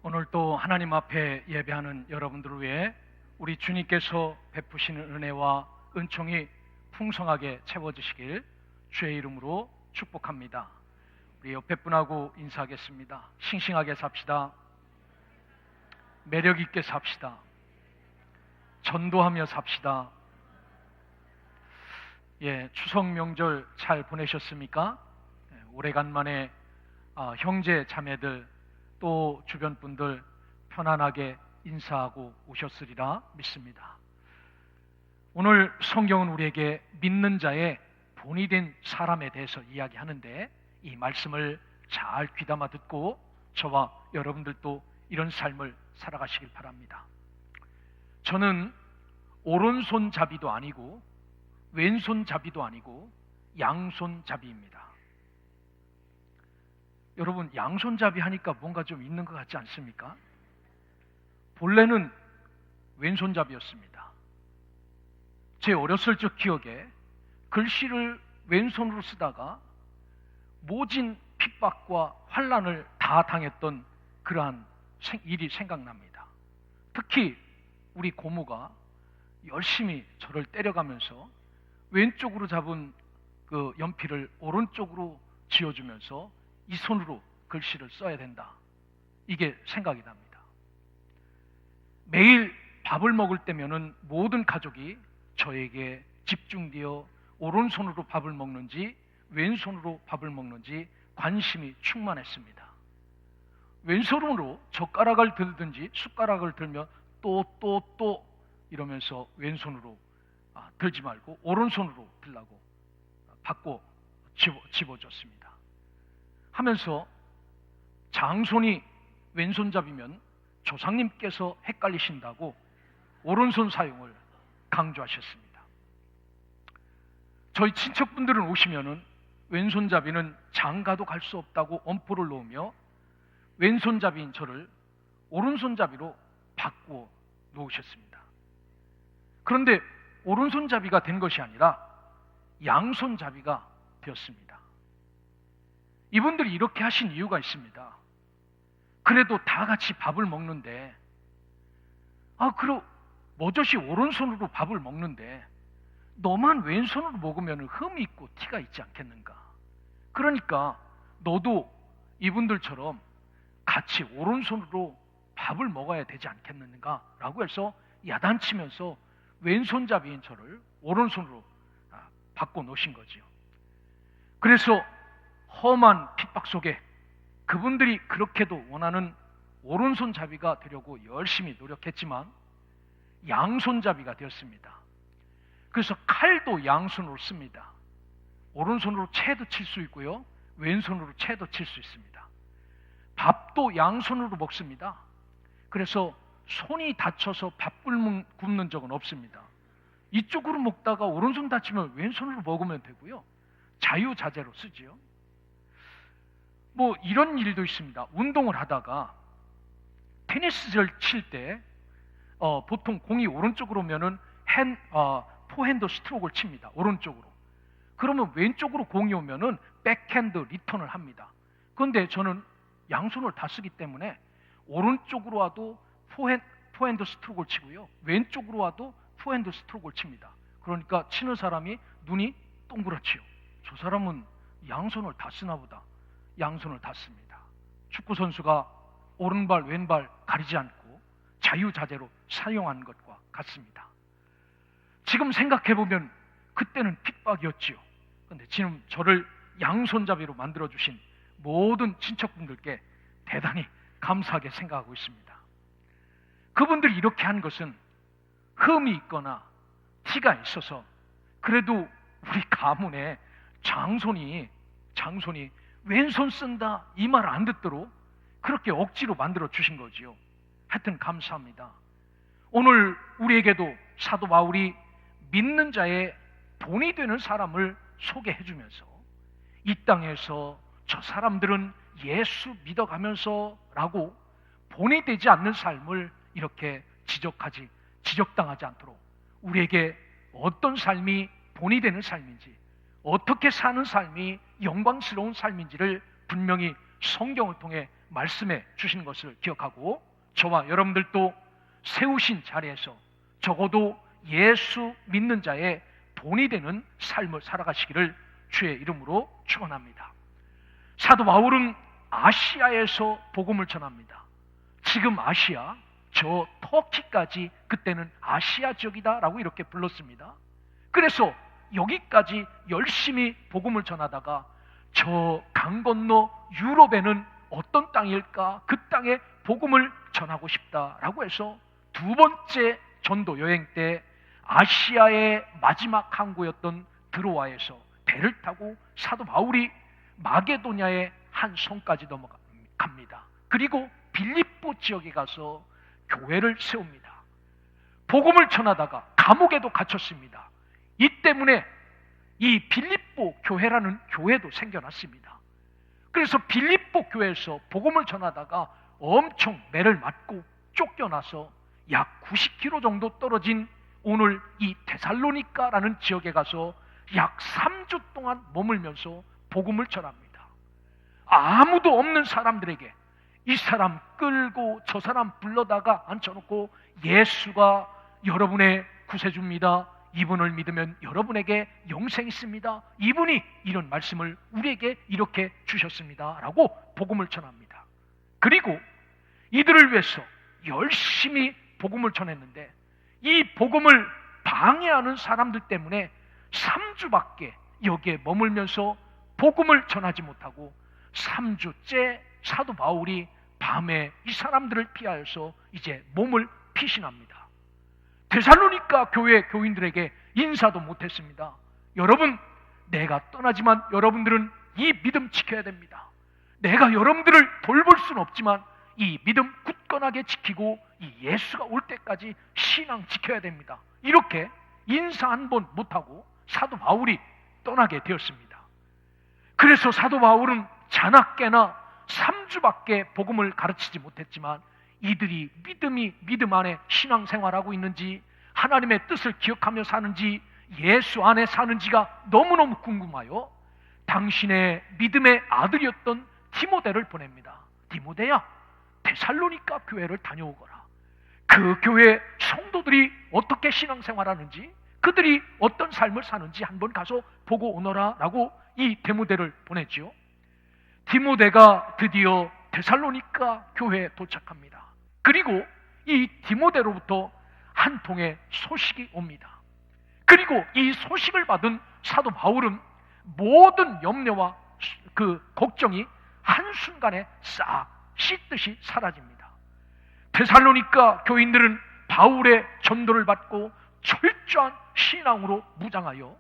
오늘 또 하나님 앞에 예배하는 여러분들을 위해 우리 주님께서 베푸시는 은혜와 은총이 풍성하게 채워지시길 주의 이름으로 축복합니다. 우리 옆에 분하고 인사하겠습니다. 싱싱하게 삽시다. 매력 있게 삽시다. 전도하며 삽시다. 추석 명절 잘 보내셨습니까? 오래간만에 형제 자매들 또 주변 분들 편안하게 인사하고 오셨으리라 믿습니다. 오늘 성경은 우리에게 믿는 자의 본이 된 사람에 대해서 이야기하는데, 이 말씀을 잘 귀담아 듣고 저와 여러분들도 이런 삶을 살아가시길 바랍니다. 저는 오른손잡이도 아니고 왼손잡이도 아니고 양손잡이입니다. 여러분, 양손잡이 하니까 뭔가 좀 있는 것 같지 않습니까? 본래는 왼손잡이였습니다. 제 어렸을 적 기억에 글씨를 왼손으로 쓰다가 모진 핍박과 환난을 다 당했던 그러한 일이 생각납니다. 특히 우리 고모가 열심히 저를 때려가면서 왼쪽으로 잡은 그 연필을 오른쪽으로 쥐어주면서 이 손으로 글씨를 써야 된다, 이게 생각이 납니다. 매일 밥을 먹을 때면은 모든 가족이 저에게 집중되어 오른손으로 밥을 먹는지 왼손으로 밥을 먹는지 관심이 충만했습니다. 왼손으로 젓가락을 들든지 숟가락을 들면 또 이러면서 왼손으로 들지 말고 오른손으로 들라고 바꿔 집어줬습니다. 하면서 장손이 왼손잡이면 조상님께서 헷갈리신다고 오른손 사용을 강조하셨습니다. 저희 친척분들은 오시면은 왼손잡이는 장가도 갈 수 없다고 엄포를 놓으며 왼손잡이인 저를 오른손잡이로 바꾸어 놓으셨습니다. 그런데 오른손잡이가 된 것이 아니라 양손잡이가 되었습니다. 이분들이 이렇게 하신 이유가 있습니다. 그래도 다 같이 밥을 먹는데, 그럼 뭐저씨 오른손으로 밥을 먹는데 너만 왼손으로 먹으면 흠이 있고 티가 있지 않겠는가? 그러니까 너도 이분들처럼 같이 오른손으로 밥을 먹어야 되지 않겠는가? 라고 해서 야단치면서 왼손잡이인 저를 오른손으로 바꿔 놓으신 거지요. 그래서 험한 핍박 속에 그분들이 그렇게도 원하는 오른손잡이가 되려고 열심히 노력했지만 양손잡이가 되었습니다. 그래서 칼도 양손으로 씁니다. 오른손으로 채도 칠 수 있고요, 왼손으로 채도 칠 수 있습니다. 밥도 양손으로 먹습니다. 그래서 손이 다쳐서 밥 굶는 적은 없습니다. 이쪽으로 먹다가 오른손 다치면 왼손으로 먹으면 되고요, 자유자재로 쓰지요. 이런 일도 있습니다. 운동을 하다가 테니스를 칠 때 보통 공이 오른쪽으로 오면은 포핸드 스트로크를 칩니다. 오른쪽으로. 그러면 왼쪽으로 공이 오면은 백핸드 리턴을 합니다. 그런데 저는 양손을 다 쓰기 때문에 오른쪽으로 와도 포핸드 스트로크를 치고요, 왼쪽으로 와도 포핸드 스트로크를 칩니다. 그러니까 치는 사람이 눈이 동그랗지요. 저 사람은 양손을 다 쓰나 보다. 양손을 다 씁니다. 축구 선수가 오른발 왼발 가리지 않고 자유자재로 사용하는 것과 같습니다. 지금 생각해보면 그때는 핍박이었지요. 그런데 지금 저를 양손잡이로 만들어주신 모든 친척분들께 대단히 감사하게 생각하고 있습니다. 그분들이 이렇게 한 것은 흠이 있거나 티가 있어서, 그래도 우리 가문에 장손이 왼손 쓴다 이 말 안 듣도록 그렇게 억지로 만들어 주신 거지요. 하여튼 감사합니다. 오늘 우리에게도 사도 바울이 믿는 자의 본이 되는 사람을 소개해 주면서 이 땅에서 저 사람들은 예수 믿어가면서 라고 본이 되지 않는 삶을 이렇게 지적당하지 않도록 우리에게 어떤 삶이 본이 되는 삶인지, 어떻게 사는 삶이 영광스러운 삶인지를 분명히 성경을 통해 말씀해 주시는 것을 기억하고 저와 여러분들도 세우신 자리에서 적어도 예수 믿는 자의 본이 되는 삶을 살아가시기를 주의 이름으로 축원합니다. 사도 바울은 아시아에서 복음을 전합니다. 지금 아시아, 저 터키까지 그때는 아시아 지역이다라고 이렇게 불렀습니다. 그래서 여기까지 열심히 복음을 전하다가 저 강 건너 유럽에는 어떤 땅일까? 그 땅에 복음을 전하고 싶다라고 해서 두 번째 전도 여행 때 아시아의 마지막 항구였던 드로아에서 배를 타고 사도 바울이 마게도냐의 한 성까지 넘어갑니다. 그리고 빌립보 지역에 가서 교회를 세웁니다. 복음을 전하다가 감옥에도 갇혔습니다. 이 때문에 이 빌립보 교회라는 교회도 생겨났습니다. 그래서 빌립보 교회에서 복음을 전하다가 엄청 매를 맞고 쫓겨나서 약 90km 정도 떨어진 오늘 이 데살로니가라는 지역에 가서 약 3주 동안 머물면서 복음을 전합니다. 아무도 없는 사람들에게 이 사람 끌고 저 사람 불러다가 앉혀놓고 예수가 여러분의 구세주입니다. 이분을 믿으면 여러분에게 영생이 있습니다. 이분이 이런 말씀을 우리에게 이렇게 주셨습니다. 라고 복음을 전합니다. 그리고 이들을 위해서 열심히 복음을 전했는데 이 복음을 방해하는 사람들 때문에 3주밖에 여기에 머물면서 복음을 전하지 못하고 3주째 사도 바울이 밤에 이 사람들을 피하여서 이제 몸을 피신합니다. 데살로니가 교회 교인들에게 인사도 못했습니다. 여러분, 내가 떠나지만 여러분들은 이 믿음 지켜야 됩니다. 내가 여러분들을 돌볼 수는 없지만 이 믿음 굳건하게 지키고 이 예수가 올 때까지 신앙 지켜야 됩니다. 이렇게 인사 한 번 못하고 사도 바울이 떠나게 되었습니다. 그래서 사도 바울은 자나깨나 3주밖에 복음을 가르치지 못했지만 이들이 믿음 안에 신앙생활하고 있는지 하나님의 뜻을 기억하며 사는지 예수 안에 사는지가 너무너무 궁금하여 당신의 믿음의 아들이었던 디모데를 보냅니다. 디모데야, 데살로니가 교회를 다녀오거라. 그 교회 성도들이 어떻게 신앙생활하는지 그들이 어떤 삶을 사는지 한번 가서 보고 오너라 라고 이 디모데를 보냈지요. 디모데가 드디어 데살로니가 교회에 도착합니다. 그리고 이 디모데로부터 한 통의 소식이 옵니다. 그리고 이 소식을 받은 사도 바울은 모든 염려와 그 걱정이 한순간에 싹 씻듯이 사라집니다. 데살로니가 교인들은 바울의 전도를 받고 철저한 신앙으로 무장하여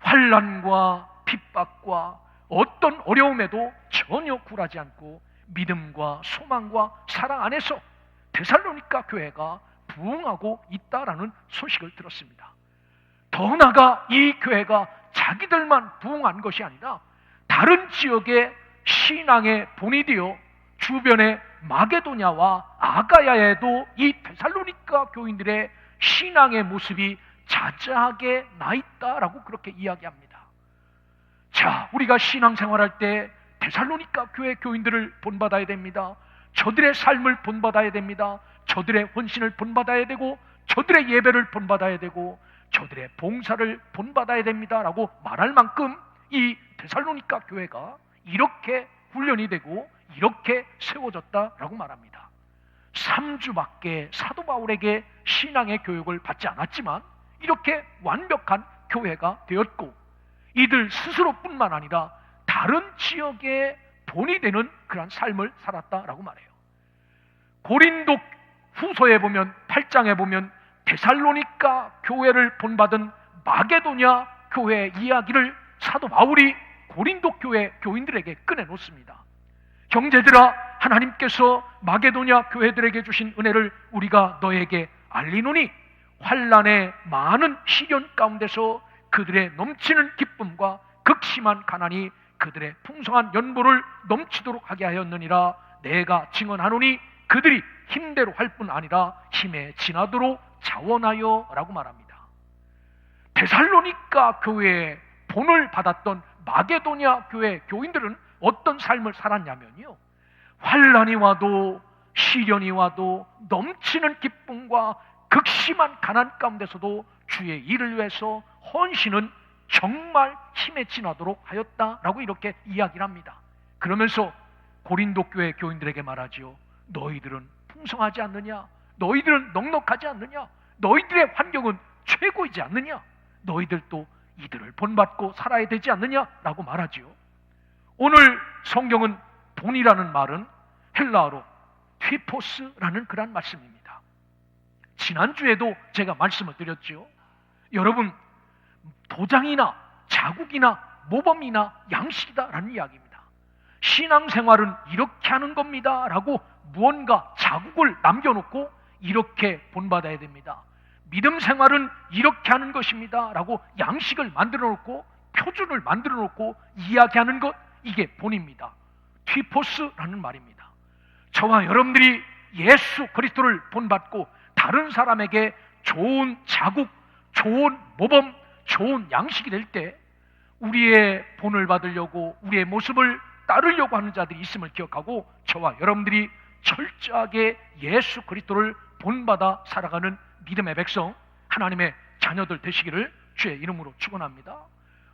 환난과 핍박과 어떤 어려움에도 전혀 굴하지 않고 믿음과 소망과 사랑 안에서 데살로니가 교회가 부흥하고 있다라는 소식을 들었습니다. 더 나아가 이 교회가 자기들만 부흥한 것이 아니라 다른 지역의 신앙의 본이 되어 주변의 마게도냐와 아가야에도 이 데살로니가 교인들의 신앙의 모습이 자자하게 나 있다라고 그렇게 이야기합니다. 자, 우리가 신앙생활할 때 데살로니가 교회 교인들을 본받아야 됩니다. 저들의 삶을 본받아야 됩니다. 저들의 헌신을 본받아야 되고 저들의 예배를 본받아야 되고 저들의 봉사를 본받아야 됩니다 라고 말할 만큼 이 데살로니가 교회가 이렇게 훈련이 되고 이렇게 세워졌다라고 말합니다. 3주밖에 사도 바울에게 신앙의 교육을 받지 않았지만 이렇게 완벽한 교회가 되었고 이들 스스로뿐만 아니라 다른 지역의 본이 되는 그런 삶을 살았다라고 말해요. 고린도 후서에 보면 8장에 보면 데살로니가 교회를 본받은 마게도냐 교회의 이야기를 사도 바울이 고린도 교회 교인들에게 꺼내놓습니다. 형제들아, 하나님께서 마게도냐 교회들에게 주신 은혜를 우리가 너에게 알리노니 환난의 많은 시련 가운데서 그들의 넘치는 기쁨과 극심한 가난이 그들의 풍성한 연보를 넘치도록 하게 하였느니라. 내가 증언하노니 그들이 힘대로 할 뿐 아니라 힘에 지나도록 자원하여 라고 말합니다. 데살로니가 교회의 본을 받았던 마게도냐 교회 교인들은 어떤 삶을 살았냐면요, 환난이 와도 시련이 와도 넘치는 기쁨과 극심한 가난 가운데서도 주의 일을 위해서 헌신은 정말 힘에 지나도록 하였다라고 이렇게 이야기를 합니다. 그러면서 고린도 교회 교인들에게 말하지요. 너희들은 풍성하지 않느냐? 너희들은 넉넉하지 않느냐? 너희들의 환경은 최고이지 않느냐? 너희들도 이들을 본받고 살아야 되지 않느냐? 라고 말하지요. 오늘 성경은 돈이라는 말은 헬라어로 튀포스라는 그런 말씀입니다. 지난주에도 제가 말씀을 드렸죠. 여러분, 도장이나 자국이나 모범이나 양식이다라는 이야기입니다. 신앙생활은 이렇게 하는 겁니다 라고 무언가 자국을 남겨놓고 이렇게 본받아야 됩니다. 믿음 생활은 이렇게 하는 것입니다 라고 양식을 만들어 놓고 표준을 만들어 놓고 이야기하는 것, 이게 본입니다. 튀포스라는 말입니다. 저와 여러분들이 예수 그리스도를 본받고 다른 사람에게 좋은 자국, 좋은 모범, 좋은 양식이 될 때 우리의 본을 받으려고 우리의 모습을 따르려고 하는 자들이 있음을 기억하고 저와 여러분들이 철저하게 예수 그리스도를 본받아 살아가는 믿음의 백성, 하나님의 자녀들 되시기를 주의 이름으로 축원합니다.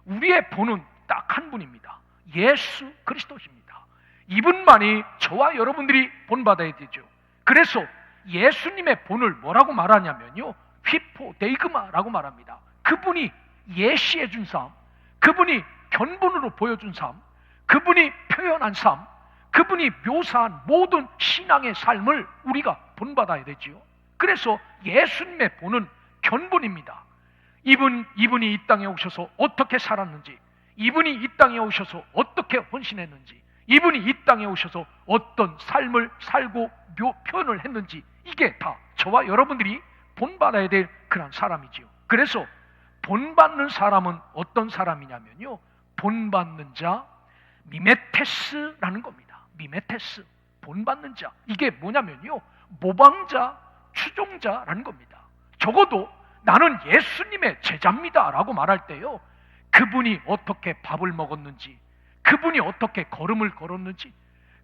우리의 본은 딱 한 분입니다. 예수 그리스도십니다. 이분만이 저와 여러분들이 본받아야 되죠. 그래서 예수님의 본을 뭐라고 말하냐면요, 휘포데이그마라고 말합니다. 그분이 예시해 준 삶, 그분이 견본으로 보여준 삶, 그분이 표현한 삶, 그분이 묘사한 모든 신앙의 삶을 우리가 본받아야 되지요. 그래서 예수님의 본은 견본입니다. 이분이 이 땅에 오셔서 어떻게 살았는지, 이분이 이 땅에 오셔서 어떻게 헌신했는지, 이분이 이 땅에 오셔서 어떤 삶을 살고 표현을 했는지, 이게 다 저와 여러분들이 본받아야 될 그런 사람이지요. 그래서 본받는 사람은 어떤 사람이냐면요, 본받는 자, 미메테스라는 겁니다. 미메테스, 본받는 자. 이게 뭐냐면요, 모방자, 추종자라는 겁니다. 적어도 나는 예수님의 제자입니다 라고 말할 때요, 그분이 어떻게 밥을 먹었는지, 그분이 어떻게 걸음을 걸었는지,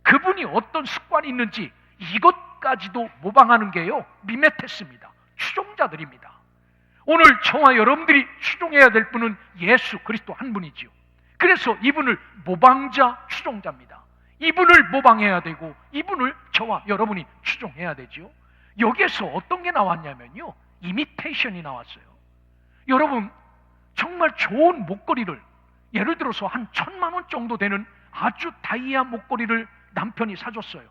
그분이 어떤 습관이 있는지, 이것까지도 모방하는 게요, 미메테스입니다. 추종자들입니다. 오늘 저와 여러분들이 추종해야 될 분은 예수 그리스도 한 분이지요. 그래서 이분을 모방자, 추종자입니다. 이분을 모방해야 되고 이분을 저와 여러분이 추종해야 되지요. 여기에서 어떤 게 나왔냐면요, 이미테이션이 나왔어요. 여러분, 정말 좋은 목걸이를, 예를 들어서 한 1,000만 원 정도 되는 아주 다이아 목걸이를 남편이 사줬어요.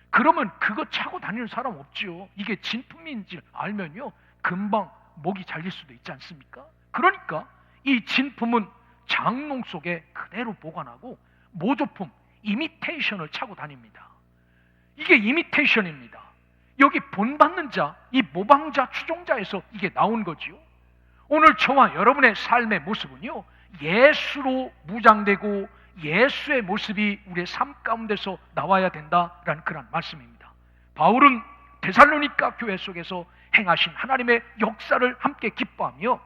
그러면 그거 차고 다니는 사람 없지요. 이게 진품인지 알면요, 금방 목이 잘릴 수도 있지 않습니까? 그러니까 이 진품은 장롱 속에 그대로 보관하고 모조품, 이미테이션을 차고 다닙니다. 이게 이미테이션입니다. 여기 본받는 자, 이 모방자, 추종자에서 이게 나온 거지요. 오늘 저와 여러분의 삶의 모습은요, 예수로 무장되고 예수의 모습이 우리의 삶 가운데서 나와야 된다라는 그런 말씀입니다. 바울은 데살로니가 교회 속에서 행하신 하나님의 역사를 함께 기뻐하며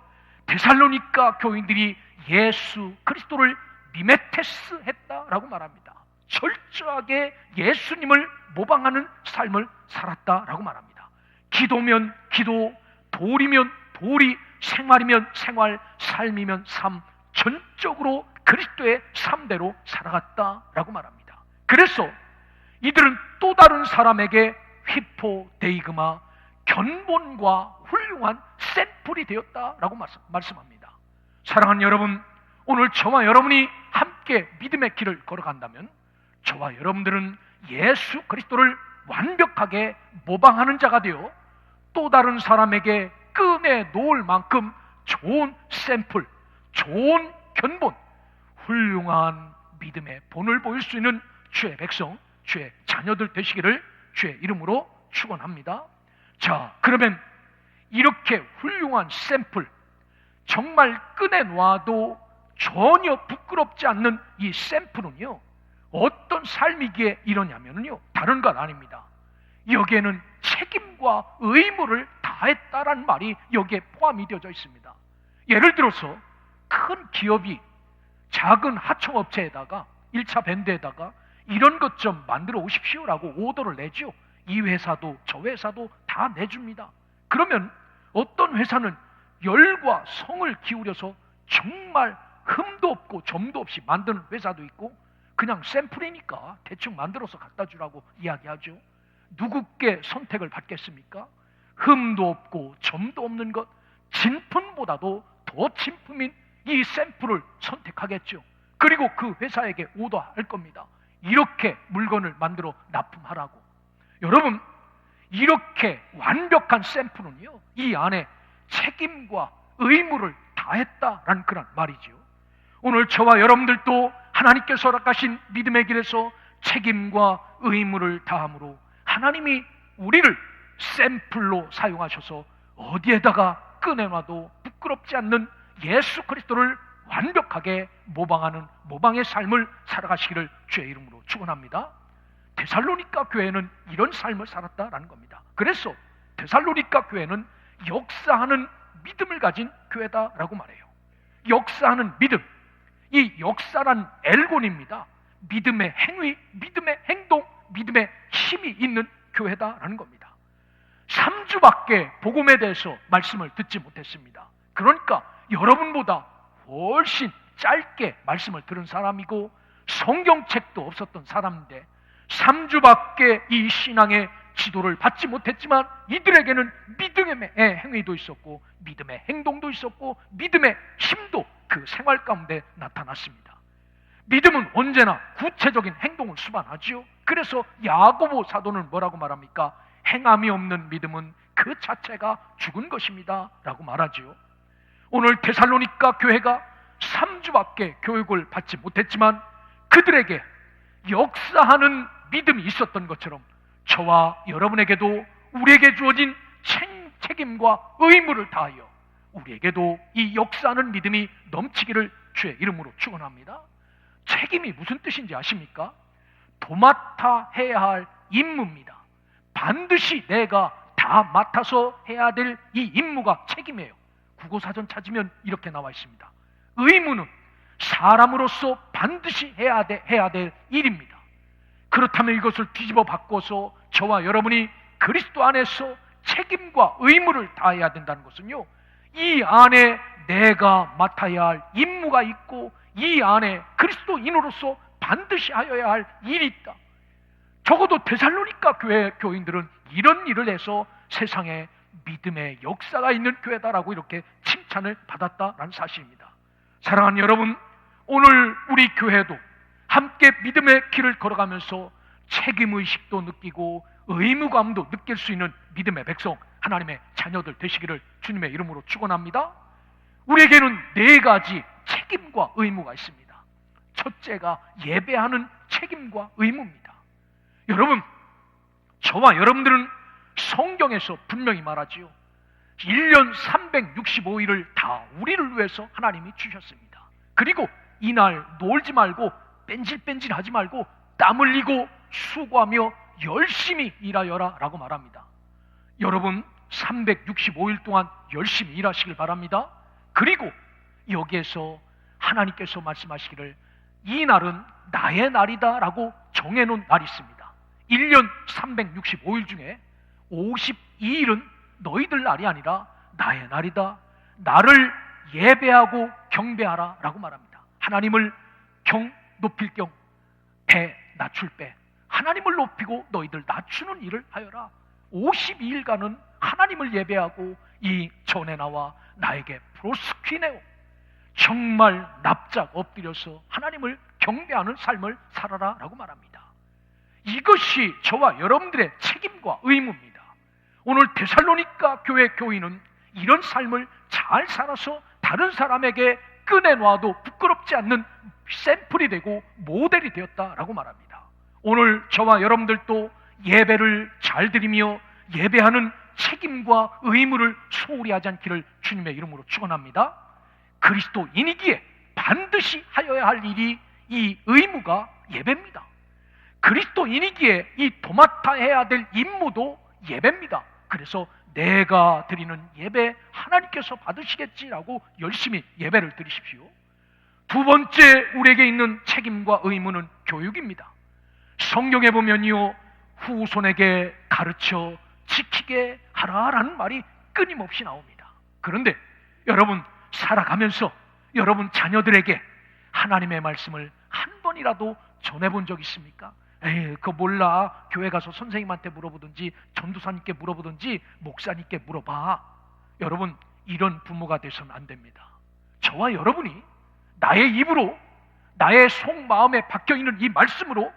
데살로니가 교인들이 예수 그리스도를 미메테스 했다라고 말합니다. 철저하게 예수님을 모방하는 삶을 살았다라고 말합니다. 기도면 기도, 도리면 도리, 생활이면 생활, 삶이면 삶, 전적으로 그리스도의 삶대로 살아갔다라고 말합니다. 그래서 이들은 또 다른 사람에게 휘포데이그마, 견본과 훌륭한 샘플이 되었다라고 말씀합니다. 사랑하는 여러분, 오늘 저와 여러분이 함께 믿음의 길을 걸어간다면 저와 여러분들은 예수 그리스도를 완벽하게 모방하는 자가 되어 또 다른 사람에게 꺼내 놓을 만큼 좋은 샘플, 좋은 견본, 훌륭한 믿음의 본을 보일 수 있는 주의 백성, 주의 자녀들 되시기를 주의 이름으로 축원합니다. 자, 그러면 이렇게 훌륭한 샘플, 정말 꺼내 놔도 전혀 부끄럽지 않는 이 샘플은요, 어떤 삶이기에 이러냐면요, 다른 것 아닙니다. 여기에는 책임과 의무를 다했다라는 말이 여기에 포함이 되어져 있습니다. 예를 들어서 큰 기업이 작은 하청업체에다가 1차 밴드에다가 이런 것 좀 만들어 오십시오라고 오더를 내죠. 이 회사도 저 회사도 다 내줍니다. 그러면 어떤 회사는 열과 성을 기울여서 정말 흠도 없고 점도 없이 만드는 회사도 있고, 그냥 샘플이니까 대충 만들어서 갖다 주라고 이야기하죠. 누구께 선택을 받겠습니까? 흠도 없고 점도 없는 것, 진품보다도 더 진품인 이 샘플을 선택하겠죠. 그리고 그 회사에게 오더할 겁니다. 이렇게 물건을 만들어 납품하라고. 여러분, 이렇게 완벽한 샘플은요, 이 안에 책임과 의무를 다했다라는 그런 말이죠. 오늘 저와 여러분들도 하나님께서 허락하신 믿음의 길에서 책임과 의무를 다함으로 하나님이 우리를 샘플로 사용하셔서 어디에다가 꺼내놔도 부끄럽지 않는 예수 그리스도를 완벽하게 모방하는 모방의 삶을 살아가시기를 주의 이름으로 축원합니다. 데살로니가 교회는 이런 삶을 살았다라는 겁니다. 그래서 데살로니가 교회는 역사하는 믿음을 가진 교회다라고 말해요. 역사하는 믿음, 이 역사란 엘곤입니다. 믿음의 행위, 믿음의 행동, 믿음의 힘이 있는 교회다라는 겁니다. 3주밖에 복음에 대해서 말씀을 듣지 못했습니다. 그러니까 여러분보다 훨씬 짧게 말씀을 들은 사람이고 성경책도 없었던 사람인데 3주밖에 이 신앙의 지도를 받지 못했지만 이들에게는 믿음의 행위도 있었고 믿음의 행동도 있었고 믿음의 힘도 그 생활 가운데 나타났습니다. 믿음은 언제나 구체적인 행동을 수반하지요. 그래서 야고보 사도는 뭐라고 말합니까? 행함이 없는 믿음은 그 자체가 죽은 것입니다 라고 말하지요. 오늘 데살로니가 교회가 3주밖에 교육을 받지 못했지만 그들에게 역사하는 믿음이 있었던 것처럼 저와 여러분에게도 우리에게 주어진 책임과 의무를 다하여 우리에게도 이 역사하는 믿음이 넘치기를 주의 이름으로 축원합니다. 책임이 무슨 뜻인지 아십니까? 도맡아 해야 할 임무입니다. 반드시 내가 다 맡아서 해야 될 이 임무가 책임이에요. 국어사전 찾으면 이렇게 나와 있습니다. 의무는 사람으로서 반드시 해야 될 일입니다. 그렇다면 이것을 뒤집어 바꿔서 저와 여러분이 그리스도 안에서 책임과 의무를 다해야 된다는 것은요, 이 안에 내가 맡아야 할 임무가 있고 이 안에 그리스도인으로서 반드시 하여야 할 일이 있다. 적어도 데살로니가 교회 교인들은 이런 일을 해서 세상에 믿음의 역사가 있는 교회다라고 이렇게 칭찬을 받았다라는 사실입니다. 사랑하는 여러분, 오늘 우리 교회도 함께 믿음의 길을 걸어가면서 책임의식도 느끼고 의무감도 느낄 수 있는 믿음의 백성, 하나님의 자녀들 되시기를 주님의 이름으로 축원합니다. 우리에게는 4가지 책임과 의무가 있습니다. 첫째가 예배하는 책임과 의무입니다. 여러분, 저와 여러분들은 성경에서 분명히 말하지요. 1년 365일을 다 우리를 위해서 하나님이 주셨습니다. 그리고 이날 놀지 말고 뺀질뺀질 하지 말고 땀 흘리고 수고하며 열심히 일하여라 라고 말합니다. 여러분 365일 동안 열심히 일하시길 바랍니다. 그리고 여기에서 하나님께서 말씀하시기를 이 날은 나의 날이다 라고 정해놓은 날이 있습니다. 1년 365일 중에 52일은 너희들 날이 아니라 나의 날이다. 나를 예배하고 경배하라 라고 말합니다. 하나님을 높일 경 배 낮출 배, 하나님을 높이고 너희들 낮추는 일을 하여라. 52일간은 하나님을 예배하고 이 전에 나와 나에게 프로스퀴네오, 정말 납작 엎드려서 하나님을 경배하는 삶을 살아라 라고 말합니다. 이것이 저와 여러분들의 책임과 의무입니다. 오늘 데살로니가 교회 교인은 이런 삶을 잘 살아서 다른 사람에게 꺼내놔도 부끄럽지 않는 샘플이 되고 모델이 되었다라고 말합니다. 오늘 저와 여러분들도 예배를 잘 드리며 예배하는 책임과 의무를 소홀히 하지 않기를 주님의 이름으로 축원합니다. 그리스도인이기에 반드시 하여야 할 일이 이 의무가 예배입니다. 그리스도인이기에 이 도맡아 해야 될 임무도 예배입니다. 그래서 내가 드리는 예배 하나님께서 받으시겠지라고 열심히 예배를 드리십시오. 두 번째 우리에게 있는 책임과 의무는 교육입니다. 성경에 보면요, 후손에게 가르쳐 지키게 하라라는 말이 끊임없이 나옵니다. 그런데 여러분 살아가면서 여러분 자녀들에게 하나님의 말씀을 한 번이라도 전해본 적 있습니까? 에이, 그거 몰라. 교회 가서 선생님한테 물어보든지 전도사님께 물어보든지 목사님께 물어봐. 여러분, 이런 부모가 돼서는 안 됩니다. 저와 여러분이 나의 입으로, 나의 속마음에 박혀있는 이 말씀으로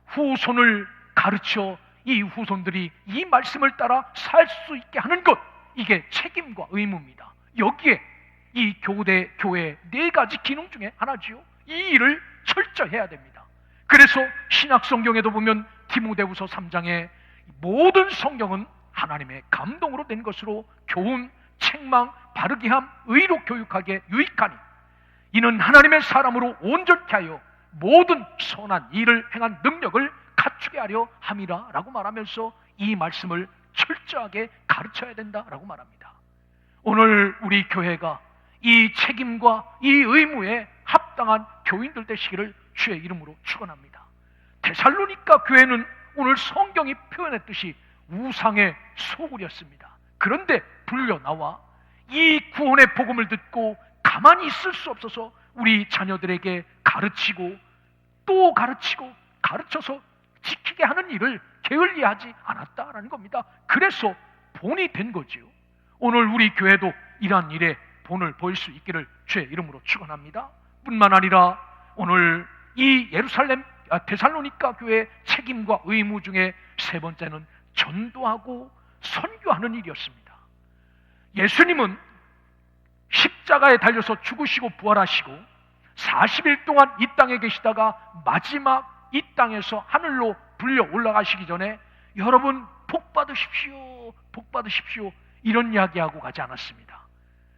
후손을 가르쳐 이 후손들이 이 말씀을 따라 살 수 있게 하는 것, 이게 책임과 의무입니다. 여기에 이 교회 네 가지 기능 중에 하나지요. 이 일을 철저히 해야 됩니다. 그래서 신약 성경에도 보면 디모데후서 3장에 모든 성경은 하나님의 감동으로 된 것으로 교훈, 책망, 바르게 함, 의로 교육하기에 유익하니 이는 하나님의 사람으로 온전케 하여 모든 선한 일을 행한 능력을 갖추게 하려 함이라 라고 말하면서 이 말씀을 철저하게 가르쳐야 된다라고 말합니다. 오늘 우리 교회가 이 책임과 이 의무에 합당한 교인들 되시기를 주의 이름으로 축원합니다. 데살로니가 교회는 오늘 성경이 표현했듯이 우상의 소굴이었습니다. 그런데 불려 나와 이 구원의 복음을 듣고 가만히 있을 수 없어서 우리 자녀들에게 가르치고 또 가르치고 가르쳐서 지키게 하는 일을 게을리하지 않았다라는 겁니다. 그래서 본이 된 거지요. 오늘 우리 교회도 이러한 일에 본을 보일 수 있기를 주의 이름으로 축원합니다. 뿐만 아니라 오늘 이 데살로니가 교회의 책임과 의무 중에 세 번째는 전도하고 선교하는 일이었습니다. 예수님은 십자가에 달려서 죽으시고 부활하시고 40일 동안 이 땅에 계시다가 마지막 이 땅에서 하늘로 불려 올라가시기 전에 여러분 복 받으십시오, 복 받으십시오 이런 이야기하고 가지 않았습니다.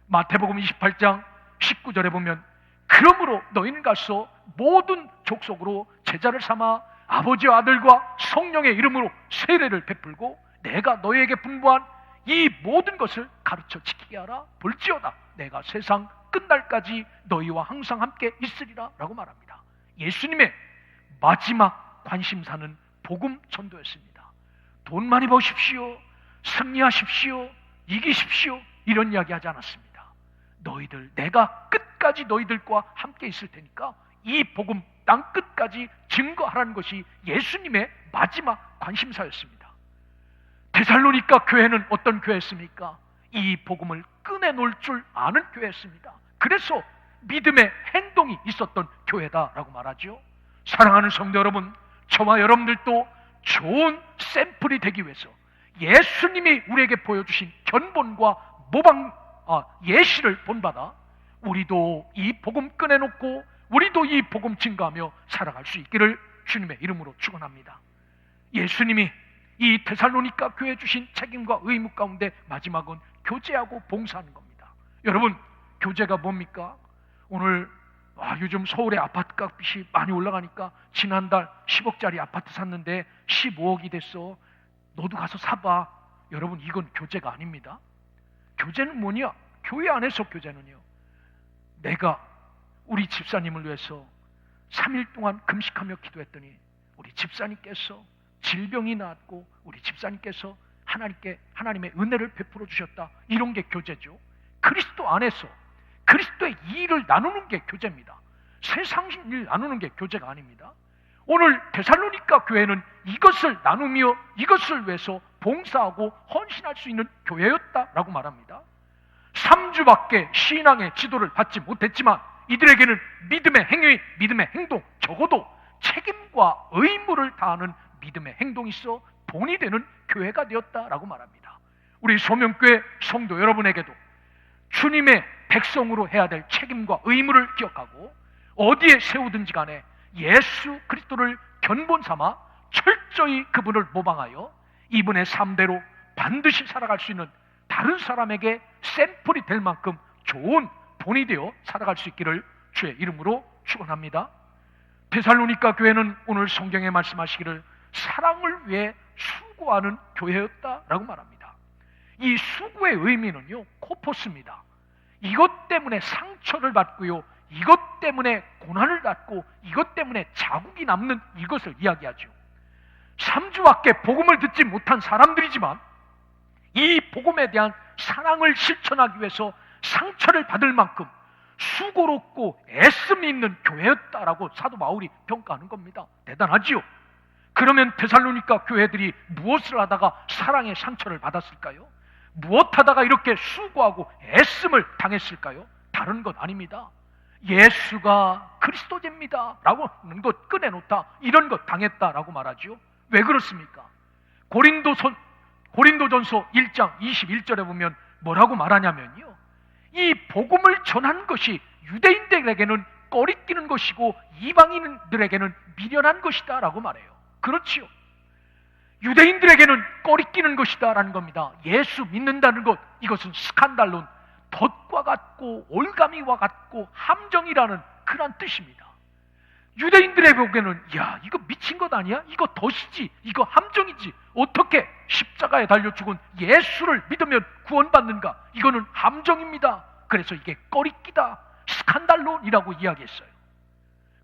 마태복음 28장 19절에 보면 그러므로 너희는 가서 모든 족속으로 제자를 삼아 아버지와 아들과 성령의 이름으로 세례를 베풀고 내가 너희에게 분부한 이 모든 것을 가르쳐 지키게 하라. 볼지어다 내가 세상 끝날까지 너희와 항상 함께 있으리라 라고 말합니다. 예수님의 마지막 관심사는 복음 전도였습니다. 돈 많이 버십시오, 승리하십시오, 이기십시오 이런 이야기 하지 않았습니다. 너희들, 내가 끝까지 너희들과 함께 있을 테니까 이 복음 땅 끝까지 증거하라는 것이 예수님의 마지막 관심사였습니다. 데살로니가 교회는 어떤 교회였습니까? 이 복음을 꺼내놓을 줄 아는 교회였습니다. 그래서 믿음의 행동이 있었던 교회다라고 말하죠. 사랑하는 성도 여러분, 저와 여러분들도 좋은 샘플이 되기 위해서 예수님이 우리에게 보여주신 견본과 예시를 본받아 우리도 이 복음 꺼내놓고 우리도 이 복음 증거하며 살아갈 수 있기를 주님의 이름으로 축원합니다. 예수님이 이 데살로니가 교회에 주신 책임과 의무 가운데 마지막은 교제하고 봉사하는 겁니다. 여러분, 교제가 뭡니까? 오늘 요즘 서울의 아파트 값이 많이 올라가니까 지난달 10억짜리 아파트 샀는데 15억이 됐어. 너도 가서 사봐. 여러분, 이건 교제가 아닙니다. 교제는 뭐냐? 교회 안에서 교제는요, 내가 우리 집사님을 위해서 3일 동안 금식하며 기도했더니 우리 집사님께서 질병이 나았고 우리 집사님께서 하나님의 은혜를 베풀어 주셨다. 이런 게 교제죠. 그리스도 안에서 그리스도의 일을 나누는 게 교제입니다. 세상 일 나누는 게 교제가 아닙니다. 오늘 데살로니가 교회는 이것을 나누며 이것을 위해서 봉사하고 헌신할 수 있는 교회였다라고 말합니다. 3주밖에 신앙의 지도를 받지 못했지만 이들에게는 믿음의 행위, 믿음의 행동, 적어도 책임과 의무를 다하는 믿음의 행동이 있어 본이 되는 교회가 되었다라고 말합니다. 우리 소명교회 성도 여러분에게도 주님의 백성으로 해야 될 책임과 의무를 기억하고 어디에 세우든지 간에 예수 그리스도를 견본 삼아 철저히 그분을 모방하여 이분의 삶대로 반드시 살아갈 수 있는 다른 사람에게 샘플이 될 만큼 좋은 본이 되어 살아갈 수 있기를 주의 이름으로 축원합니다. 데살로니가 교회는 오늘 성경에 말씀하시기를 사랑을 위해 수고하는 교회였다라고 말합니다. 이 수고의 의미는요, 코포스입니다. 이것 때문에 상처를 받고요, 이것 때문에 고난을 받고 이것 때문에 자국이 남는 이것을 이야기하죠. 3주밖에 복음을 듣지 못한 사람들이지만 이 복음에 대한 사랑을 실천하기 위해서 상처를 받을 만큼 수고롭고 애씀이 있는 교회였다라고 사도 바울이 평가하는 겁니다. 대단하지요? 그러면 데살로니가 교회들이 무엇을 하다가 사랑의 상처를 받았을까요? 무엇 하다가 이렇게 수고하고 애씀을 당했을까요? 다른 것 아닙니다. 예수가 그리스도입니다 라고 하는 것 꺼내놓다, 이런 것 당했다라고 말하죠. 왜 그렇습니까? 고린도전서 1장 21절에 보면 뭐라고 말하냐면요, 이 복음을 전한 것이 유대인들에게는 꺼리끼는 것이고 이방인들에게는 미련한 것이다 라고 말해요. 그렇지요. 유대인들에게는 꺼리끼는 것이다 라는 겁니다. 예수 믿는다는 것, 이것은 스칸달론, 덫과 같고 올가미와 같고 함정이라는 그런 뜻입니다. 유대인들의 보기에는 야, 이거 미친 것 아니야? 이거 덫이지, 이거 함정이지, 어떻게 십자가에 달려 죽은 예수를 믿으면 구원받는가? 이거는 함정입니다. 그래서 이게 꺼리끼다, 스칸달론이라고 이야기했어요.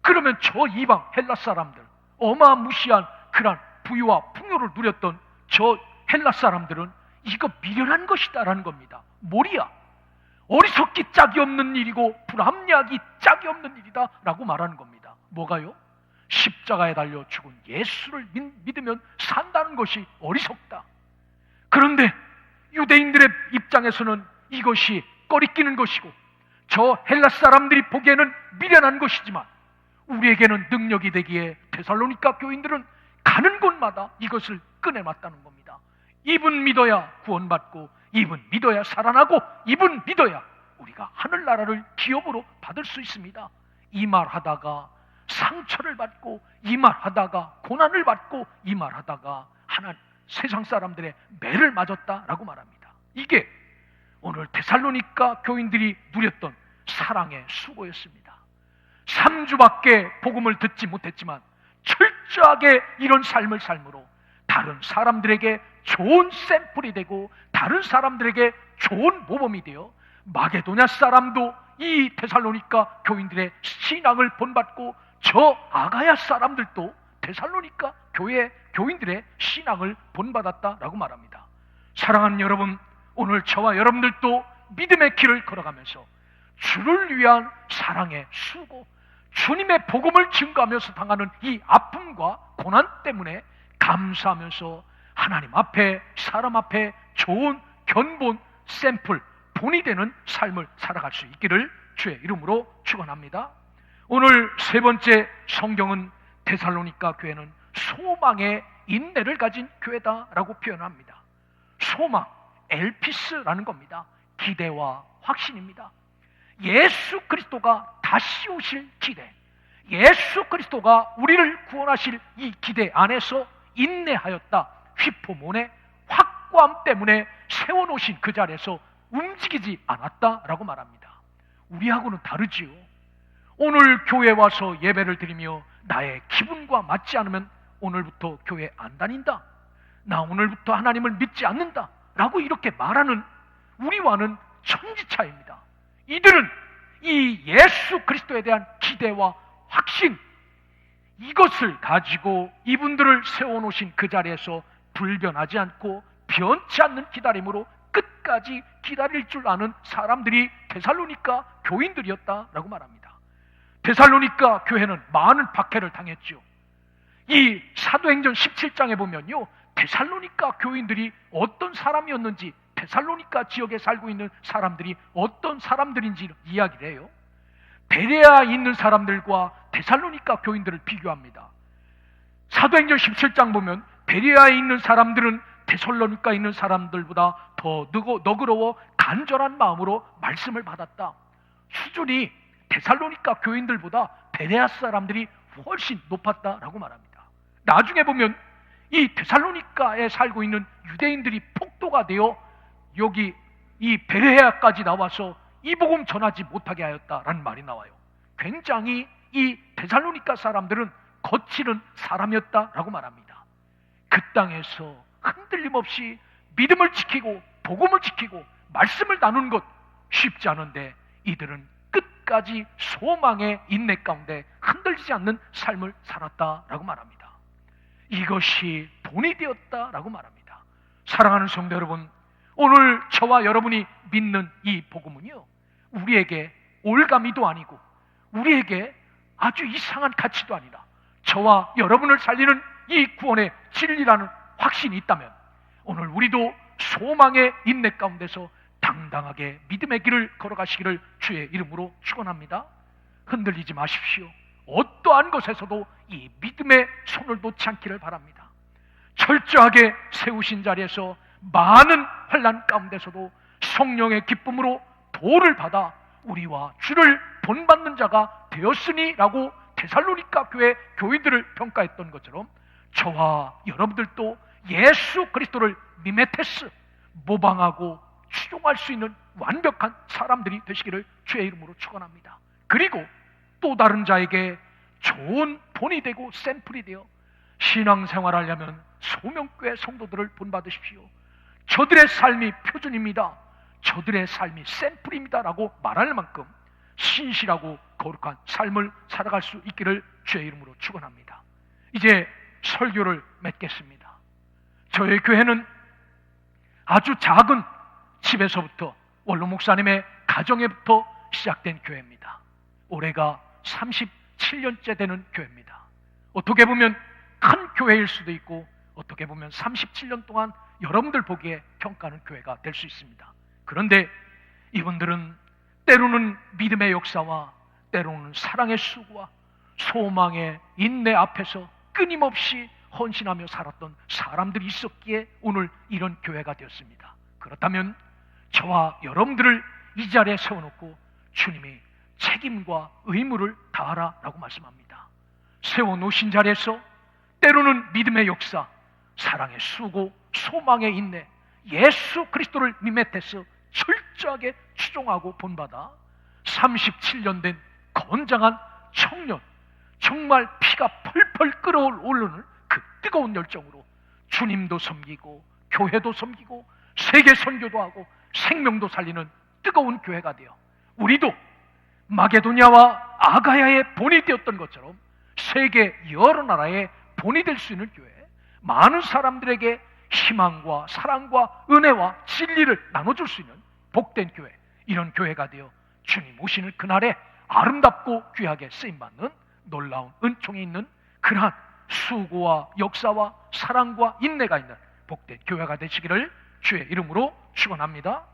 그러면 저 이방 헬라 사람들, 어마무시한 그런 부유와 풍요를 누렸던 저 헬라 사람들은 이거 미련한 것이다라는 겁니다. 뭐리야? 어리석기 짝이 없는 일이고 불합리하기 짝이 없는 일이다 라고 말하는 겁니다. 뭐가요? 십자가에 달려 죽은 예수를 믿으면 산다는 것이 어리석다. 그런데 유대인들의 입장에서는 이것이 꺼리끼는 것이고 저 헬라 사람들이 보기에는 미련한 것이지만 우리에게는 능력이 되기에 데살로니가 교인들은 가는 곳마다 이것을 꺼내놨다는 겁니다. 이분 믿어야 구원받고, 이분 믿어야 살아나고, 이분 믿어야 우리가 하늘나라를 기업으로 받을 수 있습니다. 이 말 하다가 상처를 받고, 이 말 하다가 고난을 받고, 이 말 하다가 세상 사람들의 매를 맞았다라고 말합니다. 이게 오늘 데살로니가 교인들이 누렸던 사랑의 수고였습니다. 3주밖에 복음을 듣지 못했지만 철저하게 이런 삶을 삶으로 다른 사람들에게 좋은 샘플이 되고 다른 사람들에게 좋은 모범이 되어 마게도냐 사람도 이 데살로니가 교인들의 신앙을 본받고 저 아가야 사람들도 데살로니가 교회 교인들의 신앙을 본받았다라고 말합니다. 사랑하는 여러분, 오늘 저와 여러분들도 믿음의 길을 걸어가면서 주를 위한 사랑의 수고, 주님의 복음을 증거하면서 당하는 이 아픔과 고난 때문에 감사하면서 하나님 앞에, 사람 앞에 좋은 견본, 샘플, 본이 되는 삶을 살아갈 수 있기를 주의 이름으로 축원합니다. 오늘 세 번째 성경은 데살로니가 교회는 소망의 인내를 가진 교회다라고 표현합니다. 소망, 엘피스라는 겁니다. 기대와 확신입니다. 예수 그리스도가 다시 오실 기대, 예수 그리스도가 우리를 구원하실 이 기대 안에서 인내하였다. 휘포몬의 확고함 때문에 세워놓으신 그 자리에서 움직이지 않았다라고 말합니다. 우리하고는 다르지요. 오늘 교회 와서 예배를 드리며 나의 기분과 맞지 않으면 오늘부터 교회 안 다닌다, 나 오늘부터 하나님을 믿지 않는다 라고 이렇게 말하는 우리와는 천지차이입니다. 이들은 이 예수 그리스도에 대한 기대와 확신, 이것을 가지고 이분들을 세워놓으신 그 자리에서 불변하지 않고 변치 않는 기다림으로 끝까지 기다릴 줄 아는 사람들이 데살로니가 교인들이었다라고 말합니다. 데살로니가 교회는 많은 박해를 당했죠. 이 사도행전 17장에 보면요, 데살로니가 교인들이 어떤 사람이었는지, 데살로니가 지역에 살고 있는 사람들이 어떤 사람들인지 이야기를 해요. 베레아에 있는 사람들과 데살로니가 교인들을 비교합니다. 사도행전 17장 보면 베레아에 있는 사람들은 데살로니가에 있는 사람들보다 더 너그러워 간절한 마음으로 말씀을 받았다. 수준이 데살로니가 교인들보다 베레아 사람들이 훨씬 높았다라고 말합니다. 나중에 보면 이 데살로니가에 살고 있는 유대인들이 폭도가 되어 여기 이 베레아까지 나와서 이 복음 전하지 못하게 하였다라는 말이 나와요. 굉장히 이 데살로니가 사람들은 거칠은 사람이었다라고 말합니다. 그 땅에서 흔들림 없이 믿음을 지키고 복음을 지키고 말씀을 나누는 것 쉽지 않은데 이들은 끝까지 소망의 인내 가운데 흔들리지 않는 삶을 살았다라고 말합니다. 이것이 돈이 되었다라고 말합니다. 사랑하는 성도 여러분, 오늘 저와 여러분이 믿는 이 복음은요, 우리에게 올가미도 아니고 우리에게 아주 이상한 가치도 아니라 저와 여러분을 살리는 이 구원의 진리라는 확신이 있다면 오늘 우리도 소망의 인내 가운데서 당당하게 믿음의 길을 걸어가시기를 주의 이름으로 축원합니다. 흔들리지 마십시오. 어떠한 것에서도 이 믿음의 손을 놓지 않기를 바랍니다. 철저하게 세우신 자리에서 많은 환난 가운데서도 성령의 기쁨으로 도를 받아 우리와 주를 본받는 자가 되었으니라고 데살로니가 교회 교인들을 평가했던 것처럼 저와 여러분들도 예수 그리스도를 미메테스, 모방하고 추종할 수 있는 완벽한 사람들이 되시기를 주의 이름으로 축원합니다. 그리고 또 다른 자에게 좋은 본이 되고 샘플이 되어 신앙생활하려면 소명교회 성도들을 본받으십시오. 저들의 삶이 표준입니다. 저들의 삶이 샘플입니다 라고 말할 만큼 신실하고 거룩한 삶을 살아갈 수 있기를 주의 이름으로 축원합니다. 이제 설교를 맺겠습니다. 저희 교회는 아주 작은 집에서부터 원로 목사님의 가정에부터 시작된 교회입니다. 올해가 37년째 되는 교회입니다. 어떻게 보면 큰 교회일 수도 있고 어떻게 보면 37년 동안 여러분들 보기에 평가하는 교회가 될 수 있습니다. 그런데 이분들은 때로는 믿음의 역사와 때로는 사랑의 수고와 소망의 인내 앞에서 끊임없이 헌신하며 살았던 사람들이 있었기에 오늘 이런 교회가 되었습니다. 그렇다면 저와 여러분들을 이 자리에 세워놓고 주님이 책임과 의무를 다하라라고 말씀합니다. 세워놓으신 자리에서 때로는 믿음의 역사, 사랑의 수고, 소망의 인내, 예수 그리스도를 미메테스 철저하게 추종하고 본받아 37년 된 건장한 청년, 정말 피가 펄펄 끓어오르는 그 뜨거운 열정으로 주님도 섬기고 교회도 섬기고 세계 선교도 하고 생명도 살리는 뜨거운 교회가 되어 우리도 마게도냐와 아가야의 본이 되었던 것처럼 세계 여러 나라의 본이 될 수 있는 교회, 많은 사람들에게 희망과 사랑과 은혜와 진리를 나눠줄 수 있는 복된 교회, 이런 교회가 되어 주님 오시는 그날에 아름답고 귀하게 쓰임받는 놀라운 은총이 있는 그러한 수고와 역사와 사랑과 인내가 있는 복된 교회가 되시기를 주의 이름으로 축원합니다.